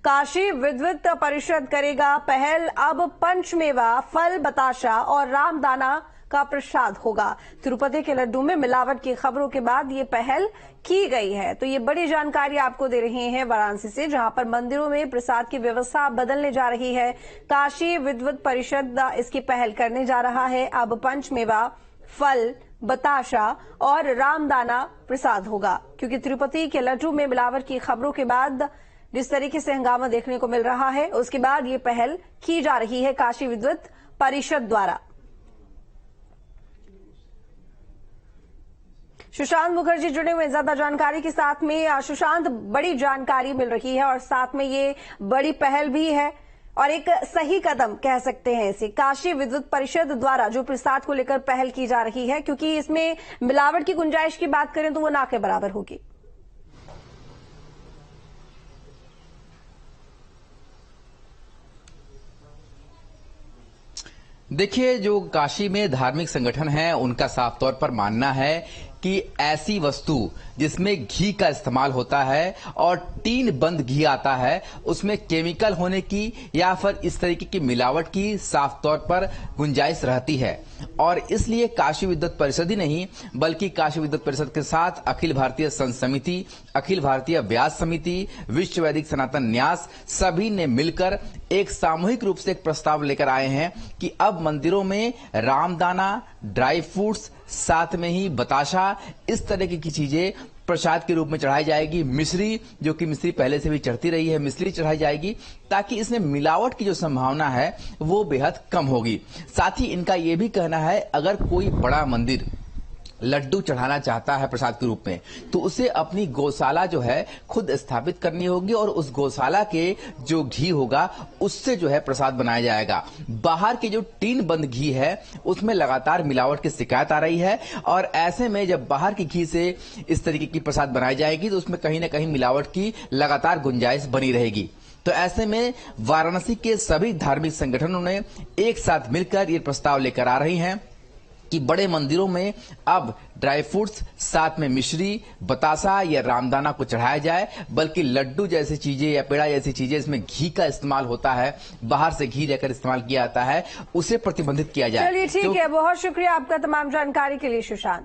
काशी विद्वत परिषद करेगा पहल। अब पंचमेवा, फल, बताशा और रामदाना का प्रसाद होगा। तिरुपति के लड्डू में मिलावट की खबरों के बाद ये पहल की गई है। तो ये बड़ी जानकारी आपको दे रहे हैं वाराणसी से, जहां पर मंदिरों में प्रसाद की व्यवस्था बदलने जा रही है। काशी विद्वत परिषद इसकी पहल करने जा रहा है। अब पंचमेवा, फल, बताशा और रामदाना प्रसाद होगा, क्योंकि तिरुपति के लड्डू में मिलावट की खबरों के बाद जिस तरीके से हंगामा देखने को मिल रहा है, उसके बाद ये पहल की जा रही है काशी विद्वत परिषद द्वारा। सुशांत मुखर्जी जुड़े हुए ज्यादा जानकारी के साथ में। सुशांत, बड़ी जानकारी मिल रही है और साथ में ये बड़ी पहल भी है और एक सही कदम कह सकते हैं इसे। काशी विद्वत परिषद द्वारा जो प्रसाद को लेकर पहल की जा रही है, क्योंकि इसमें मिलावट की गुंजाइश की बात करें तो वो ना के बराबर होगी। देखिए, जो काशी में धार्मिक संगठन है उनका साफ तौर पर मानना है कि ऐसी वस्तु जिसमें घी का इस्तेमाल होता है और टीन बंद घी आता है, उसमें केमिकल होने की या फिर इस तरीके की मिलावट की साफ तौर पर गुंजाइश रहती है। और इसलिए काशी विद्वत परिषद ही नहीं बल्कि काशी विद्वत परिषद के साथ अखिल भारतीय संत समिति, अखिल भारतीय व्यास समिति, विश्व वैदिक सनातन न्यास सभी ने मिलकर एक सामूहिक रूप से एक प्रस्ताव लेकर आए हैं कि अब मंदिरों में रामदाना, ड्राई फ्रूट्स, साथ में ही बताशा, इस तरह की चीजें प्रसाद के रूप में चढ़ाई जाएगी। मिश्री, जो कि मिश्री पहले से भी चढ़ती रही है, मिश्री चढ़ाई जाएगी ताकि इसमें मिलावट की जो संभावना है वो बेहद कम होगी। साथ ही इनका ये भी कहना है, अगर कोई बड़ा मंदिर लड्डू चढ़ाना चाहता है प्रसाद के रूप में, तो उसे अपनी गौशाला जो है खुद स्थापित करनी होगी और उस गौशाला के जो घी होगा उससे जो है प्रसाद बनाया जाएगा। बाहर की जो टीन बंद घी है उसमें लगातार मिलावट की शिकायत आ रही है और ऐसे में जब बाहर की घी से इस तरीके की प्रसाद बनाई जाएगी तो उसमें कहीं ना कहीं मिलावट की लगातार गुंजाइश बनी रहेगी। तो ऐसे में वाराणसी के सभी धार्मिक संगठनों ने एक साथ मिलकर ये प्रस्ताव लेकर आ रही हैं कि बड़े मंदिरों में अब ड्राई फ्रूट्स, साथ में मिश्री, बतासा या रामदाना को चढ़ाया जाए, बल्कि लड्डू जैसी चीजें या पेड़ा जैसी चीजें इसमें घी का इस्तेमाल होता है, बाहर से घी लेकर इस्तेमाल किया जाता है, उसे प्रतिबंधित किया जाए। चलिए ठीक है, बहुत शुक्रिया आपका तमाम जानकारी के लिए सुशांत।